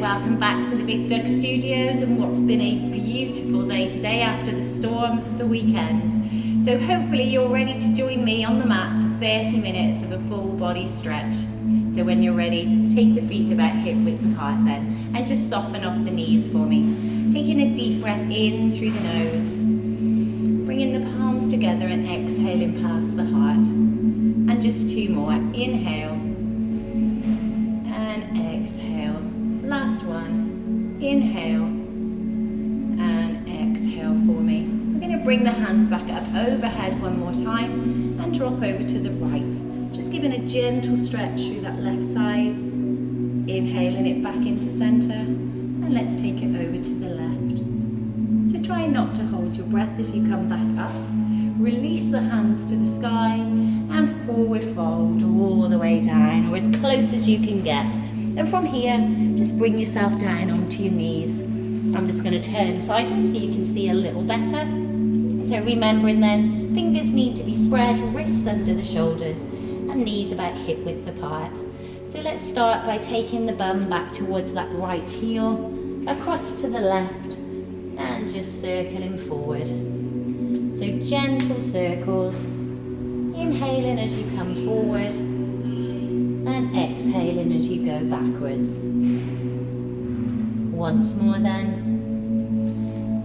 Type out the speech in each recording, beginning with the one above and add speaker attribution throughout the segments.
Speaker 1: welcome back to the BiGDUG studios and what's been a beautiful day today after the storms of the weekend. So hopefully you're ready to join me on the mat for 30 minutes of a full body stretch. So when you're ready, take the feet about hip width apart then and just soften off the knees for me. Taking a deep breath in through the nose, bringing the palms together and exhaling past the heart. And just two more. Inhale and exhale. Last one. Inhale and exhale for me. We're going to bring the hands back up overhead one more time and drop over to the right. Just giving a gentle stretch through that left side. Inhaling it back into center. And let's take it over to the left. So try not to hold your breath as you come back up. Release the hands to the sky and forward fold all the way down, or as close as you can get. And from here, just bring yourself down onto your knees. I'm just going to turn sideways so you can see a little better. So remembering then, fingers need to be spread, wrists under the shoulders, and knees about hip width apart. So let's start by taking the bum back towards that right heel, across to the left, and just circling forward. So gentle circles, inhaling as you come forward and exhaling as you go backwards. Once more then,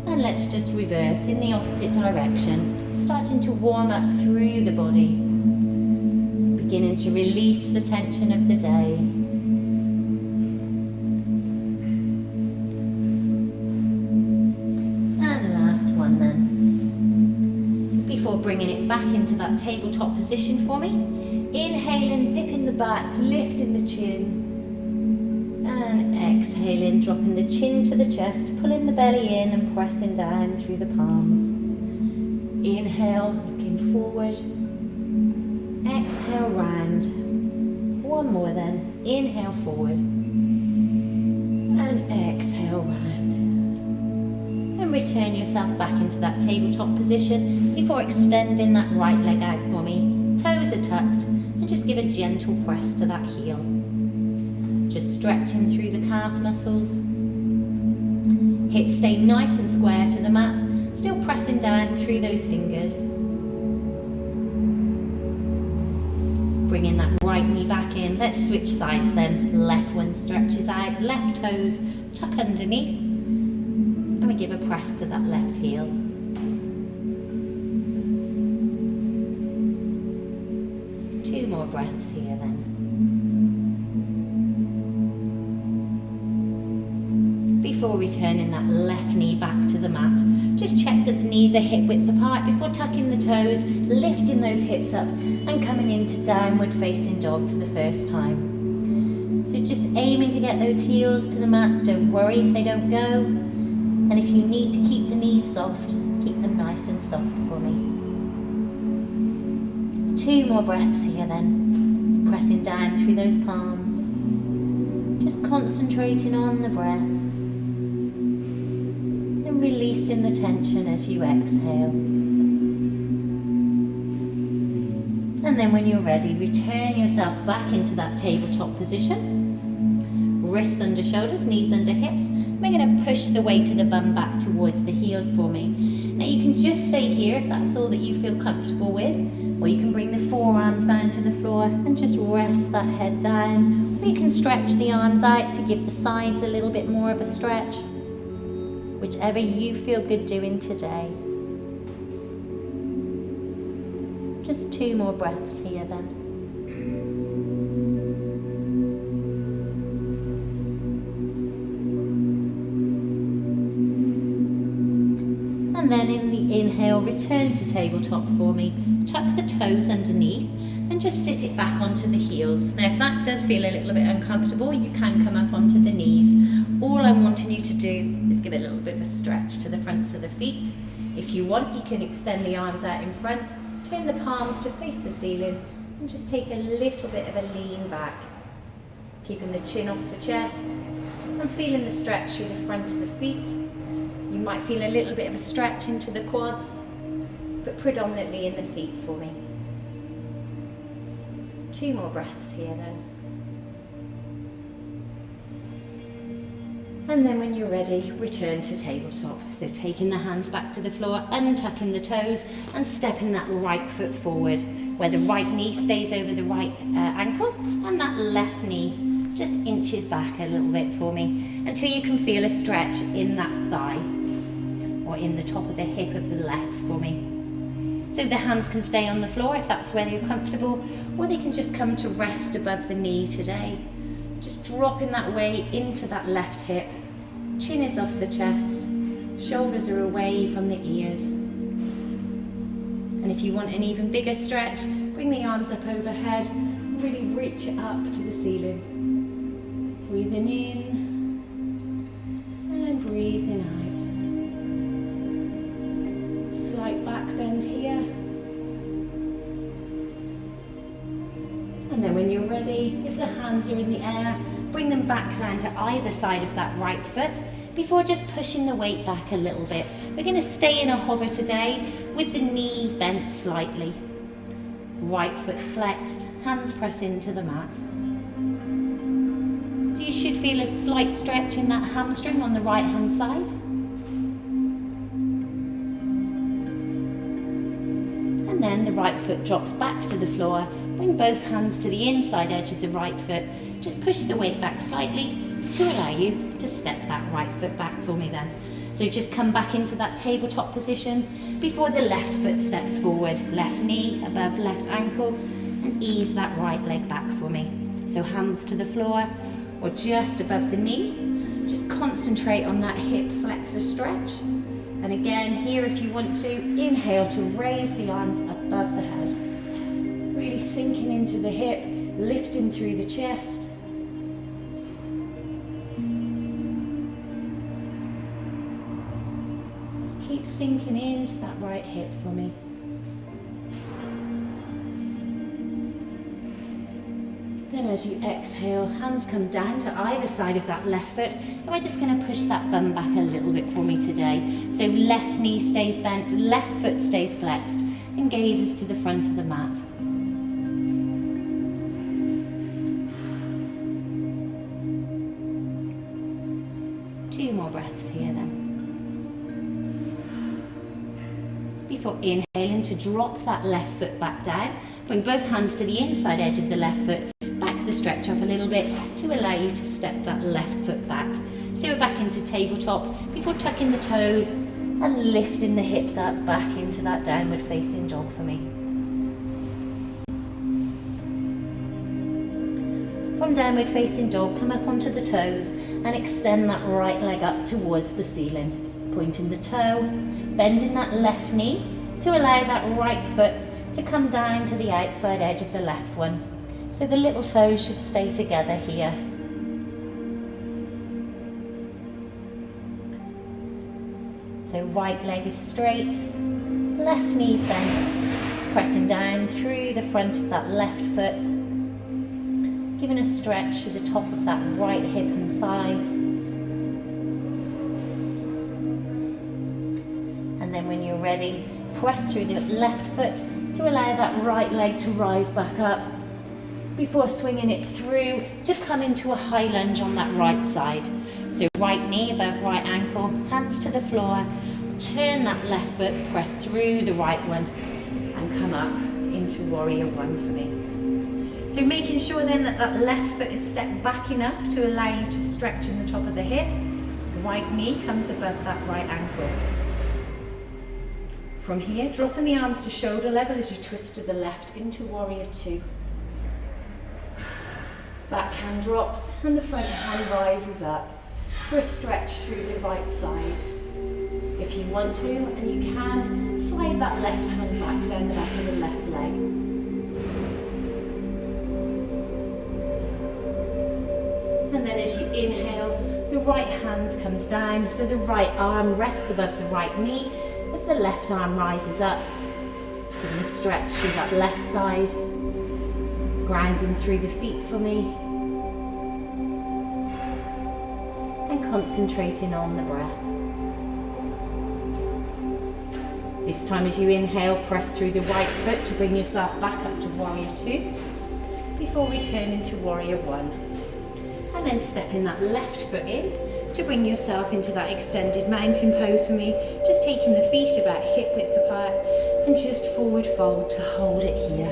Speaker 1: and let's just reverse in the opposite direction, starting to warm up through the body, beginning to release the tension of the day. And last one then. Before bringing it back into that tabletop position for me. Inhaling, dipping the back, lifting the chin. And exhaling, dropping the chin to the chest, pulling the belly in and pressing down through the palms. Inhale, looking forward. Exhale, round. One more then. Inhale, forward. And exhale, round. And return yourself back into that tabletop position before extending that right leg out for me. Toes are tucked and just give a gentle press to that heel. Just stretching through the calf muscles. Hips stay nice and square to the mat, still pressing down through those fingers. Bringing that right knee back in. Let's switch sides then. Left one stretches out, left toes tuck underneath. And we give a press to that left heel. Two more breaths here then. Before returning that left knee back to the mat, just check that the knees are hip width apart before tucking the toes, lifting those hips up and coming into downward facing dog for the first time. So just aiming to get those heels to the mat. Don't worry if they don't go. And if you need to keep the knees soft, keep them nice and soft for me. Two more breaths here then. Pressing down through those palms. Just concentrating on the breath. And releasing the tension as you exhale. And then when you're ready, return yourself back into that tabletop position. Wrists under shoulders, knees under hips. We're going to push the weight of the bum back towards the heels for me. Now you can just stay here if that's all that you feel comfortable with, or you can bring the forearms down to the floor and just rest that head down. Or you can stretch the arms out to give the sides a little bit more of a stretch. Whichever you feel good doing today. Just two more breaths here then. And then in the inhale, return to tabletop for me. Tuck the toes underneath and just sit it back onto the heels. Now if that does feel a little bit uncomfortable, you can come up onto the knees. All I'm wanting you to do is give a little bit of a stretch to the fronts of the feet. If you want, you can extend the arms out in front, turn the palms to face the ceiling and just take a little bit of a lean back. Keeping the chin off the chest and feeling the stretch through the front of the feet. You might feel a little bit of a stretch into the quads, but predominantly in the feet for me. Two more breaths here then. And then when you're ready, return to tabletop. So taking the hands back to the floor, untucking the toes and stepping that right foot forward, where the right knee stays over the right ankle and that left knee just inches back a little bit for me until you can feel a stretch in that thigh or in the top of the hip of the left for me. So the hands can stay on the floor if that's where you're comfortable, or they can just come to rest above the knee today. Just dropping that weight into that left hip. Chin is off the chest, shoulders are away from the ears. And if you want an even bigger stretch, bring the arms up overhead, really reach it up to the ceiling. Breathing in and breathing out. Slight back bend here. And then when you're ready, if the hands are in the air, bring them back down to either side of that right foot before just pushing the weight back a little bit. We're going to stay in a hover today with the knee bent slightly. Right foot's flexed, hands press into the mat. So you should feel a slight stretch in that hamstring on the right hand side. And then the right foot drops back to the floor. Bring both hands to the inside edge of the right foot. Just push the weight back slightly to allow you to step that right foot back for me then. So just come back into that tabletop position before the left foot steps forward. Left knee above left ankle and ease that right leg back for me. So hands to the floor or just above the knee. Just concentrate on that hip flexor stretch. And again, here if you want to, inhale to raise the arms above the head. Really sinking into the hip, lifting through the chest. Just keep sinking into that right hip for me. Then as you exhale, hands come down to either side of that left foot, and we're just going to push that bum back a little bit for me today. So left knee stays bent, left foot stays flexed, and gazes to the front of the mat. Two more breaths here then. Before inhaling to drop that left foot back down, bring both hands to the inside edge of the left foot, back the stretch off a little bit to allow you to step that left foot back. So we're back into tabletop before tucking the toes and lifting the hips up back into that downward facing dog for me. From downward facing dog, come up onto the toes and extend that right leg up towards the ceiling. Pointing the toe, bending that left knee to allow that right foot to come down to the outside edge of the left one. So the little toes should stay together here. So right leg is straight, left knee's bent, pressing down through the front of that left foot, giving a stretch through the top of that right hip and thigh. And then when you're ready, press through the left foot to allow that right leg to rise back up before swinging it through to come into a high lunge on that right side. So right knee above right ankle, hands to the floor, turn that left foot, press through the right one and come up into warrior one for me. So making sure then that that left foot is stepped back enough to allow you to stretch in the top of the hip. The right knee comes above that right ankle. From here, dropping the arms to shoulder level as you twist to the left into warrior two. Back hand drops and the front hand rises up for a stretch through the right side. If you want to, and you can, slide that left hand back down the back of the left leg. And then as you inhale, the right hand comes down, so the right arm rests above the right knee as the left arm rises up. Giving a stretch through that left side, grounding through the feet for me, and concentrating on the breath. This time as you inhale, press through the right foot to bring yourself back up to warrior two, before returning to warrior one. And then stepping that left foot in, to bring yourself into that extended mountain pose for me. Just taking the feet about hip width apart and just forward fold to hold it here.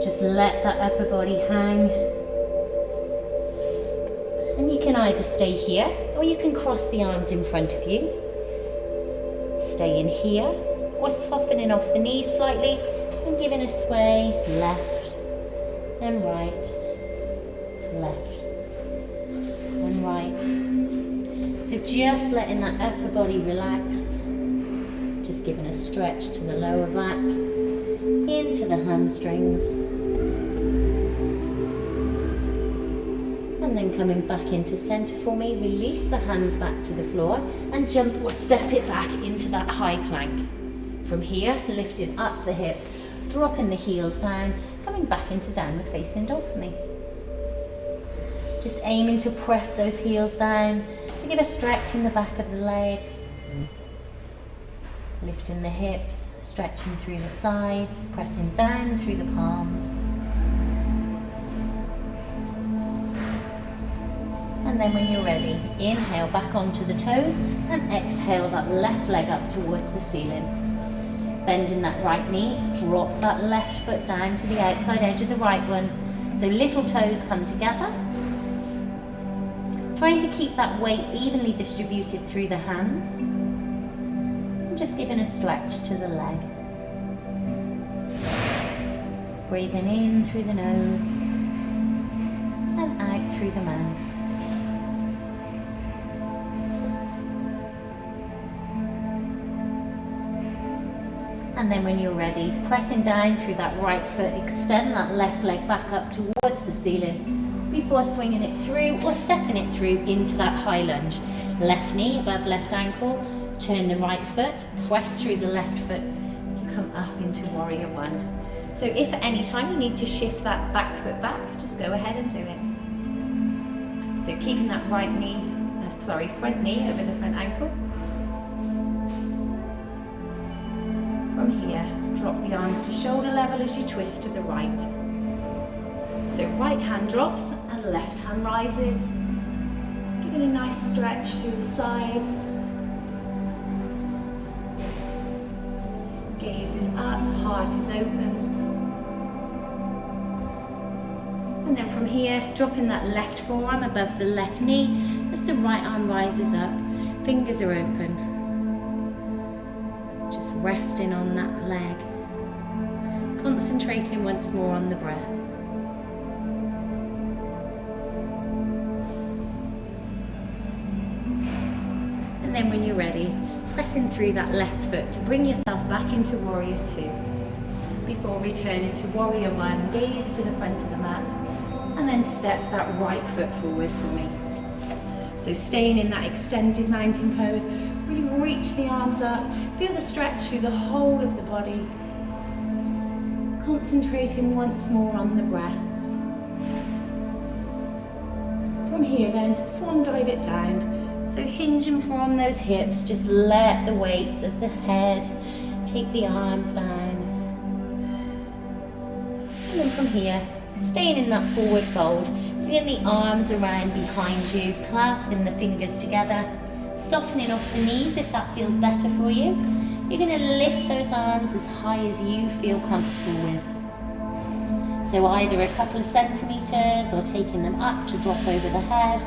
Speaker 1: Just let that upper body hang. And you can either stay here or you can cross the arms in front of you. Stay in here or softening off the knees slightly and giving a sway left and right, left and right. So just letting that upper body relax, just giving a stretch to the lower back, into the hamstrings, and then coming back into centre for me. Release the hands back to the floor and jump or step it back into that high plank. From here, lifting up the hips, dropping the heels down, coming back into downward facing dog for me. Just aiming to press those heels down to give a stretch in the back of the legs. Lifting the hips, stretching through the sides, pressing down through the palms. And then when you're ready, inhale back onto the toes and exhale that left leg up towards the ceiling. Bending that right knee, drop that left foot down to the outside edge of the right one. So little toes come together. Trying to keep that weight evenly distributed through the hands. And just giving a stretch to the leg. Breathing in through the nose and out through the mouth. And then when you're ready, pressing down through that right foot, extend that left leg back up towards the ceiling before swinging it through or stepping it through into that high lunge. Left knee above left ankle, turn the right foot, press through the left foot to come up into warrior one. So if at any time you need to shift that back foot back, just go ahead and do it. So keeping that front knee over the front ankle. From here, drop the arms to shoulder level as you twist to the right. So right hand drops and left hand rises. Giving a nice stretch through the sides. Gaze is up, heart is open. And then from here, dropping that left forearm above the left knee as the right arm rises up. Fingers are open. Just resting on that leg. Concentrating once more on the breath. And then when you're ready, pressing through that left foot to bring yourself back into warrior two. Before returning to warrior one, gaze to the front of the mat. And then step that right foot forward for me. So staying in that extended mountain pose, really reach the arms up, feel the stretch through the whole of the body. Concentrating once more on the breath. From here then, swan dive it down. So hinge and form those hips, just let the weight of the head take the arms down. And then from here, staying in that forward fold, bringing the arms around behind you, clasping the fingers together, softening off the knees if that feels better for you. You're going to lift those arms as high as you feel comfortable with. So either a couple of centimetres or taking them up to drop over the head.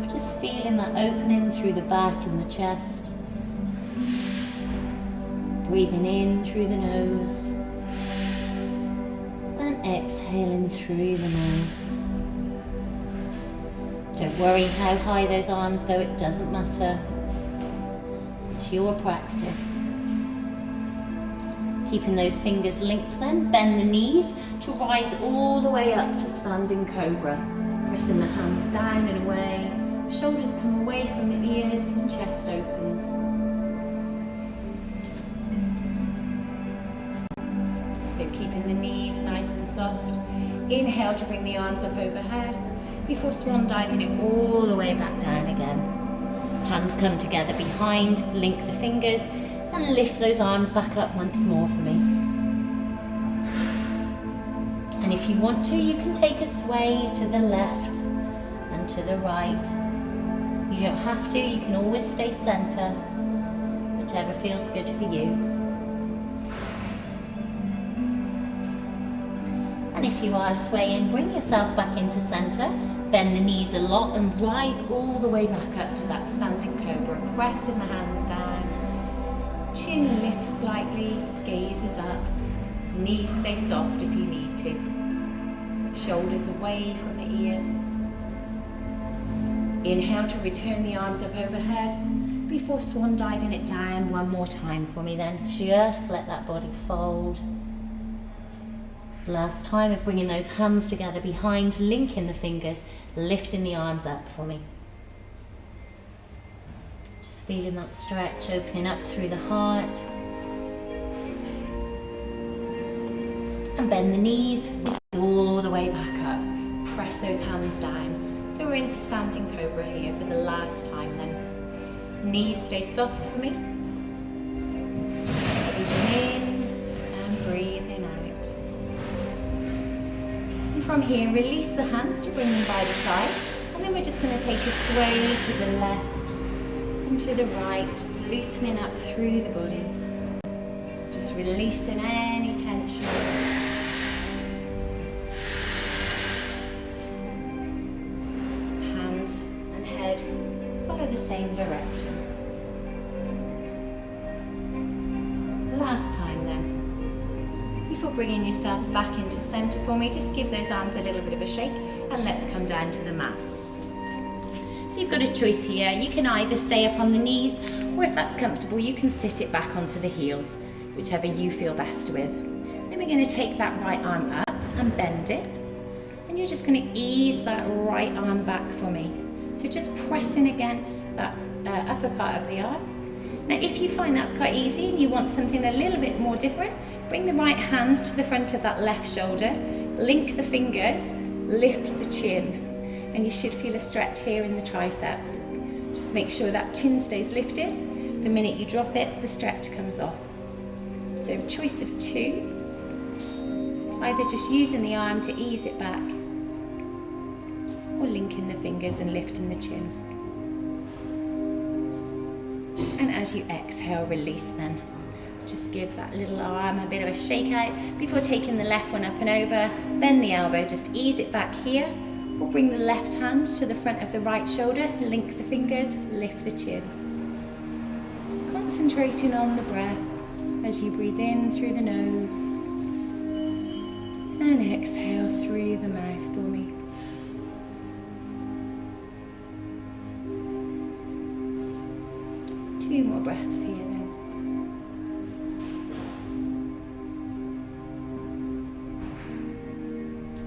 Speaker 1: Just feeling that opening through the back and the chest. Breathing in through the nose. Exhaling through the mouth. Don't worry how high those arms go, it doesn't matter. It's your practice. Keeping those fingers linked then, bend the knees to rise all the way up to standing cobra. Pressing the hands down and away, shoulders come away from the ears and chest opens. So keeping the knees nice and soft. Inhale to bring the arms up overhead before swan diving it all the way back down again. Hands come together behind, link the fingers and lift those arms back up once more for me. And if you want to, you can take a sway to the left and and to the right. You don't have to, you can always stay center, whichever feels good for you. And if you are swaying, bring yourself back into center, bend the knees a lot and rise all the way back up to that standing cobra. Pressing the hands down, chin lifts slightly, gaze is up, knees stay soft if you need to. Shoulders away from the ears. Inhale to return the arms up overhead before swan diving it down one more time for me then. Just let that body fold. Last time of bringing those hands together behind, linking the fingers, lifting the arms up for me. Just feeling that stretch, opening up through the heart. And bend the knees, all the way back up. Press those hands down. So we're into standing cobra here for the last time then. Knees stay soft for me. Breathing in and breathing out. And from here, release the hands to bring them by the sides. And then we're just going to take a sway to the left and to the right, just loosening up through the body. Just releasing any tension. Follow the same direction. So last time then, before bringing yourself back into center for me, just give those arms a little bit of a shake and let's come down to the mat. So you've got a choice here. You can either stay up on the knees, or if that's comfortable, you can sit it back onto the heels, whichever you feel best with. Then we're going to take that right arm up and bend it, and you're just going to ease that right arm back for me. So just pressing against that upper part of the arm. Now if you find that's quite easy and you want something a little bit more different, bring the right hand to the front of that left shoulder, link the fingers, lift the chin, and you should feel a stretch here in the triceps. Just make sure that chin stays lifted. The minute you drop it, the stretch comes off. So choice of two, either just using the arm to ease it back, or linking the fingers and lifting the chin. And as you exhale, release then. Just give that little arm a bit of a shake out before taking the left one up and over. Bend the elbow, just ease it back here, or bring the left hand to the front of the right shoulder, link the fingers, lift the chin. Concentrating on the breath as you breathe in through the nose and exhale through the mouth for me. Two more breaths here then.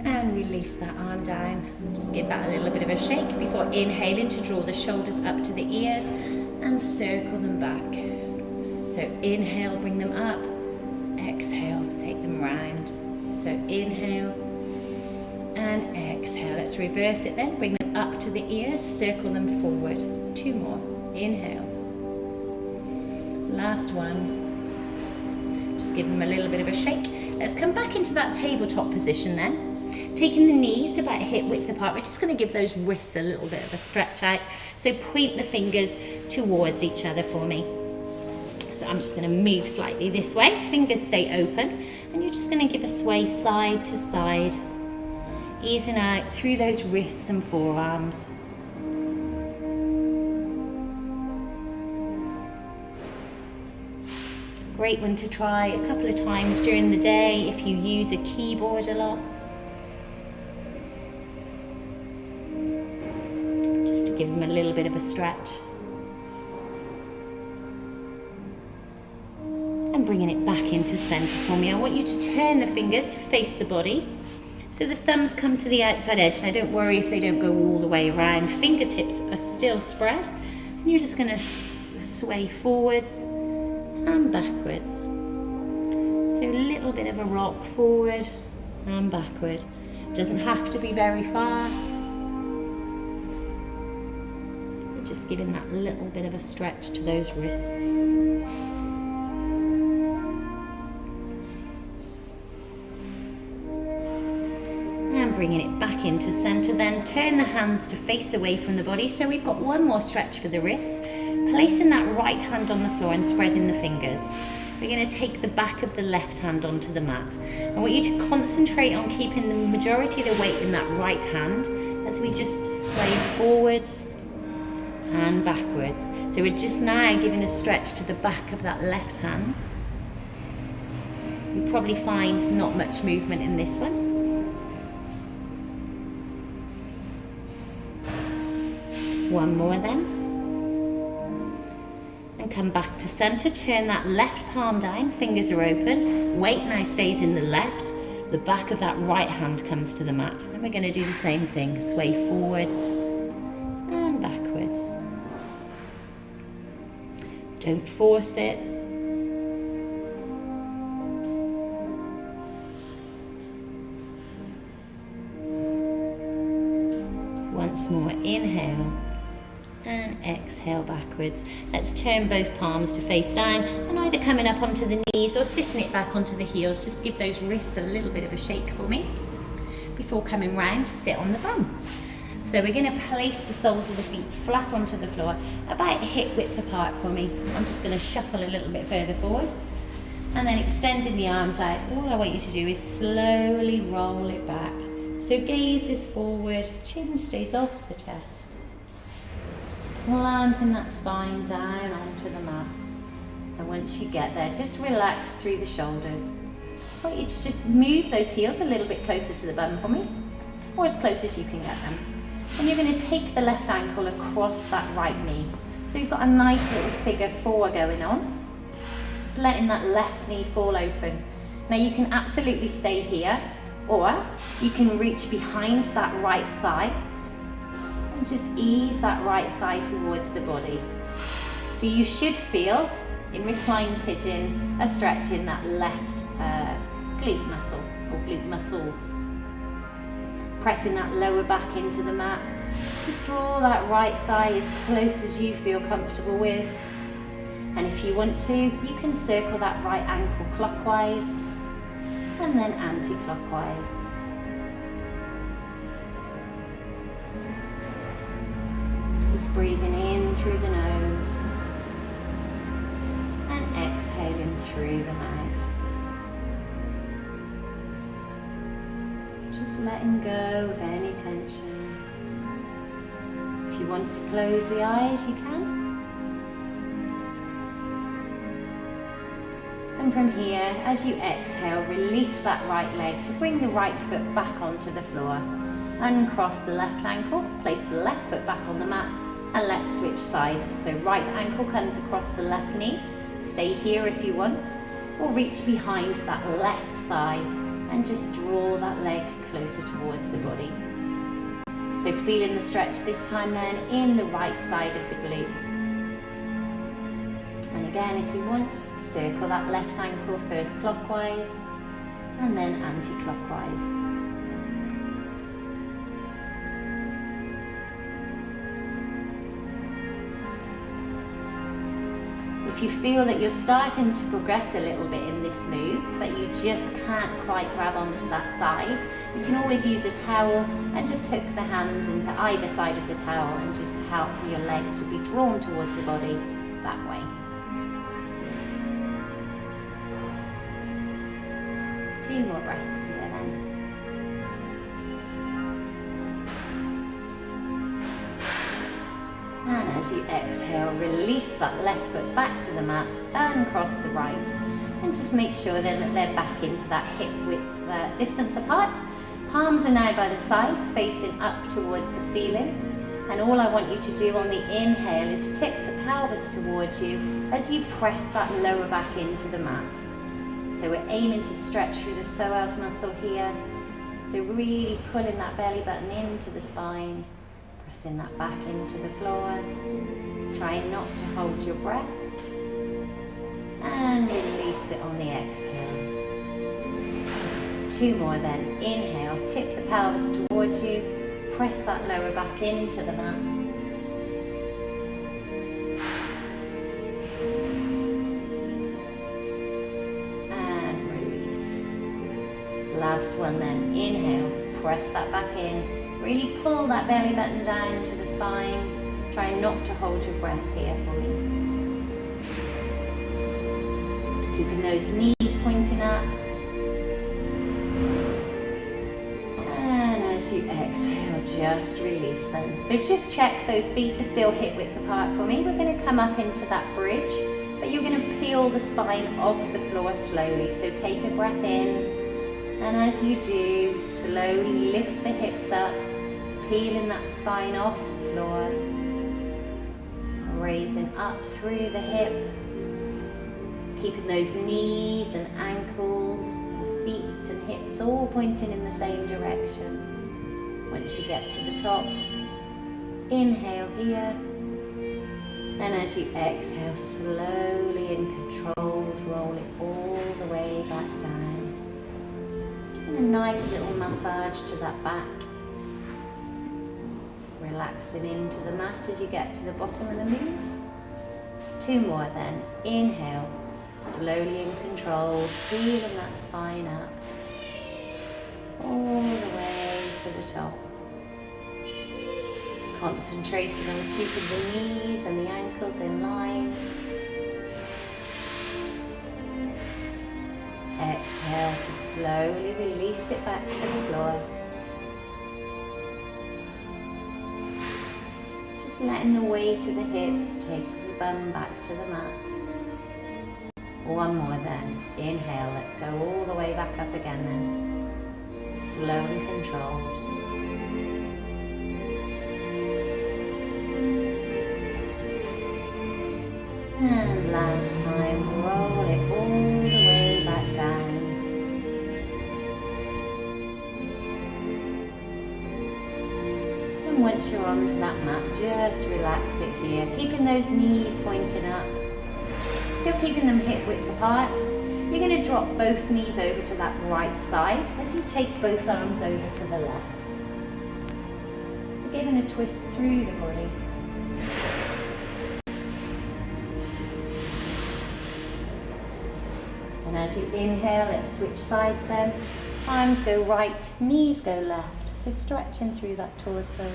Speaker 1: And release that arm down. Just give that a little bit of a shake before inhaling to draw the shoulders up to the ears and circle them back. So inhale, bring them up. Exhale, take them round. So inhale and exhale. Let's reverse it then. Bring them up to the ears, circle them forward. Two more. Inhale. Last one. Just give them a little bit of a shake. Let's come back into that tabletop position then. Taking the knees to about hip width apart, we're just going to give those wrists a little bit of a stretch out. So point the fingers towards each other for me. So I'm just going to move slightly this way. Fingers stay open. And you're just going to give a sway side to side. Easing out through those wrists and forearms. Great one to try a couple of times during the day if you use a keyboard a lot. Just to give them a little bit of a stretch. And bringing it back into center for me. I want you to turn the fingers to face the body. So the thumbs come to the outside edge. Now don't worry if they don't go all the way around. Fingertips are still spread. And you're just going to sway forwards and backwards. So a little bit of a rock forward and backward. Doesn't have to be very far. We're just giving that little bit of a stretch to those wrists. And bringing it back into center then. Turn the hands to face away from the body. So we've got one more stretch for the wrists. Placing that right hand on the floor and spreading the fingers. We're going to take the back of the left hand onto the mat. I want you to concentrate on keeping the majority of the weight in that right hand as we just sway forwards and backwards. So we're just now giving a stretch to the back of that left hand. You'll probably find not much movement in this one. One more then. And come back to center. Turn that left palm down, fingers are open. Weight now stays in the left. The back of that right hand comes to the mat. And we're going to do the same thing. Sway forwards and backwards. Don't force it. Once more, inhale and exhale backwards. Let's turn both palms to face down and either coming up onto the knees or sitting it back onto the heels. Just give those wrists a little bit of a shake for me before coming round to sit on the bum. So we're going to place the soles of the feet flat onto the floor, about hip width apart for me. I'm just going to shuffle a little bit further forward and then extending the arms out. All I want you to do is slowly roll it back. So gaze is forward, chin stays off the chest. Planting that spine down onto the mat. And once you get there, just relax through the shoulders. I want you to just move those heels a little bit closer to the bum for me, or as close as you can get them. And you're going to take the left ankle across that right knee. So you've got a nice little figure four going on. Just letting that left knee fall open. Now you can absolutely stay here, or you can reach behind that right thigh and just ease that right thigh towards the body. So you should feel, in reclined pigeon, a stretch in that left glute muscle or glute muscles. Pressing that lower back into the mat. Just draw that right thigh as close as you feel comfortable with. And if you want to, you can circle that right ankle clockwise and then anti-clockwise. Just breathing in through the nose and exhaling through the mouth. Just letting go of any tension. If you want to close the eyes, you can. And from here, as you exhale, release that right leg to bring the right foot back onto the floor. Uncross the left ankle, place the left foot back on the mat, and let's switch sides. So right ankle comes across the left knee. Stay here if you want, or reach behind that left thigh and just draw that leg closer towards the body. So feeling the stretch this time then in the right side of the glute. And again, if you want, circle that left ankle first clockwise and then anti-clockwise. If you feel that you're starting to progress a little bit in this move, but you just can't quite grab onto that thigh, you can always use a towel and just hook the hands into either side of the towel and just help your leg to be drawn towards the body that way. 2 more breaths here then. And as you exhale, release that left foot back to the mat and cross the right. And just make sure then that they're back into that hip width distance apart. Palms are now by the sides, facing up towards the ceiling. And all I want you to do on the inhale is tip the pelvis towards you as you press that lower back into the mat. So we're aiming to stretch through the psoas muscle here. So really pulling that belly button into the spine. Pressing that back into the floor. Trying not to hold your breath. And release it on the exhale. 2 more then. Inhale, tip the pelvis towards you. Press that lower back into the mat. And release. Last one then. Inhale, press that back in. Really pull that belly button down to the spine. Try not to hold your breath here for me. Keeping those knees pointing up. And as you exhale, just release them. So just check those feet are still hip width apart for me. We're going to come up into that bridge, but you're going to peel the spine off the floor slowly. So take a breath in, and as you do, slowly lift the hips up, peeling that spine off the floor, raising up through the hip, keeping those knees and ankles, feet and hips all pointing in the same direction. Once you get to the top, inhale here, and as you exhale, slowly and controlled, roll it all the way back down. And a nice little massage to that back. Relaxing into the mat as you get to the bottom of the move. 2 more then. Inhale, slowly and controlled, feeling that spine up. All the way to the top. Concentrating on keeping the knees and the ankles in line. Exhale to slowly release it back to the floor. Just letting the weight of the hips take the bum back to the mat. 1 more then. Inhale, let's go all the way back up again then. Slow and controlled. And last time, roll it all the way back down. And once you're onto that mat, just relax it here, keeping those knees pointing up, still keeping them hip width apart. You're going to drop both knees over to that right side as you take both arms over to the left. So giving a twist through the body. And as you inhale, let's switch sides then. Arms go right, knees go left. So stretching through that torso.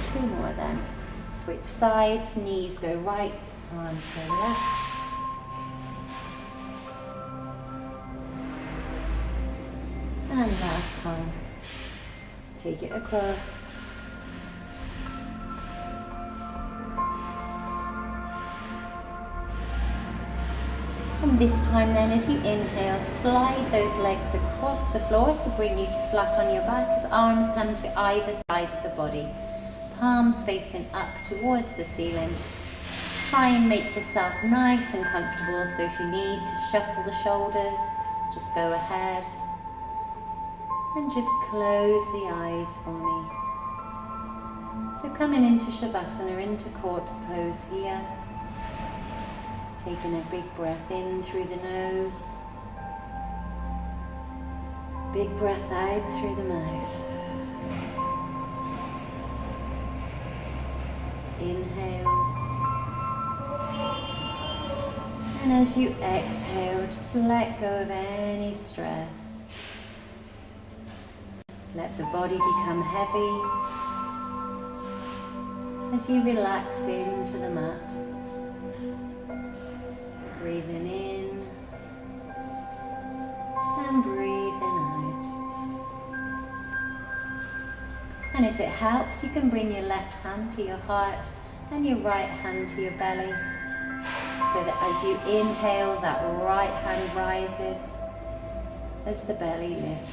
Speaker 1: Two more then. Switch sides, knees go right, arms go left. And last time. Take it across. And this time then, as you inhale, slide those legs across the floor to bring you to flat on your back as arms come to either side of the body. Palms facing up towards the ceiling. Just try and make yourself nice and comfortable, so if you need to shuffle the shoulders, just go ahead. And just close the eyes for me. So coming into Shavasana, into corpse pose here. Taking a big breath in through the nose. Big breath out through the mouth. Inhale. And as you exhale, just let go of any stress. Let the body become heavy as you relax into the mat. Breathing in and breathing out. And if it helps, you can bring your left hand to your heart and your right hand to your belly, so that as you inhale, that right hand rises as the belly lifts.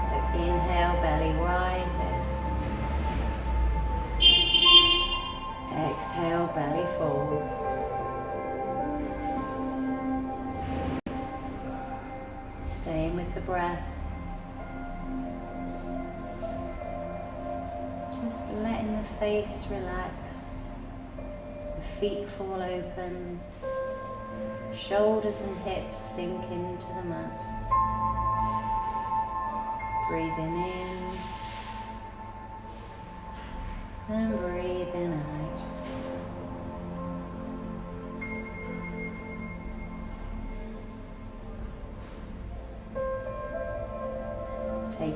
Speaker 1: So inhale, belly rises. Exhale, belly falls. Staying with the breath. Just letting the face relax. The feet fall open. Shoulders and hips sink into the mat. Breathing in. And breathing out.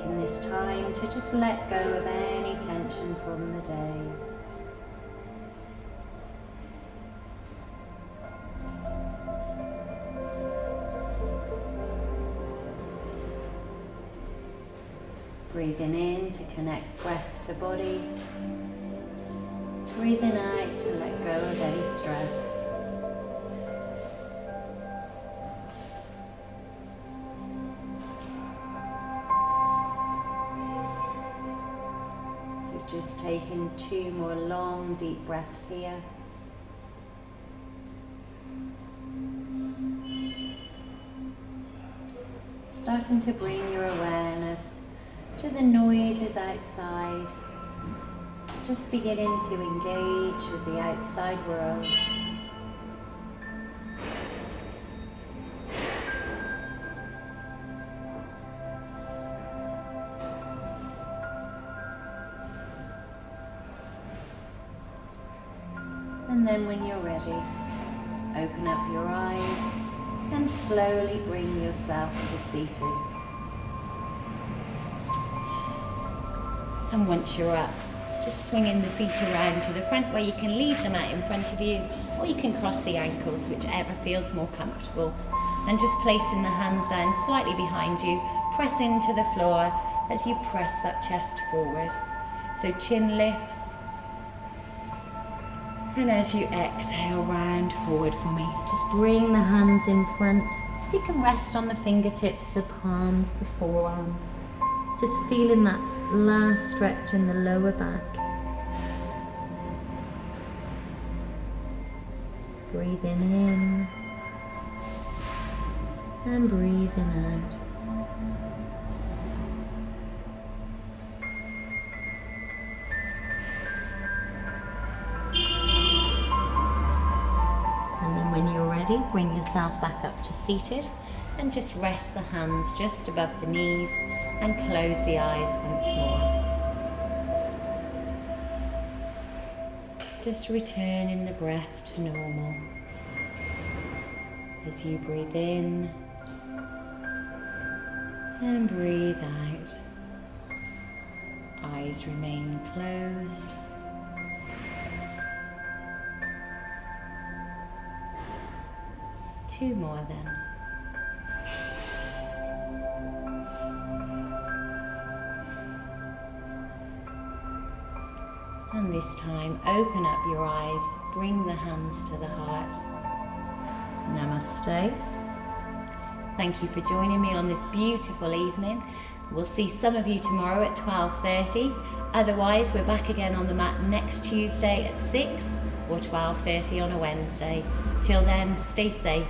Speaker 1: taking this time to just let go of any tension from the day. Breathing in to connect breath to body. Breathing out to let go of any stress. So just taking 2 more long deep breaths here. Starting to bring your awareness to the noises outside, just beginning to engage with the outside world. And then when you're ready, open up your eyes and slowly bring yourself to seated. And once you're up, just swinging the feet around to the front where you can leave them out in front of you, or you can cross the ankles, whichever feels more comfortable. And just placing the hands down slightly behind you, press into the floor as you press that chest forward. So chin lifts. And as you exhale, round forward for me. Just bring the hands in front so you can rest on the fingertips, the palms, the forearms. Just feeling that last stretch in the lower back. Breathing in and breathing out. And then when you're ready, bring yourself back up to seated and just rest the hands just above the knees and close the eyes once more. Just returning the breath to normal. As you breathe in and breathe out, eyes remain closed. Two more then. And this time, open up your eyes, bring the hands to the heart. Namaste. Thank you for joining me on this beautiful evening. We'll see some of you tomorrow at 12:30. Otherwise, we're back again on the mat next Tuesday at 6 or 12:30 on a Wednesday. Till then, stay safe.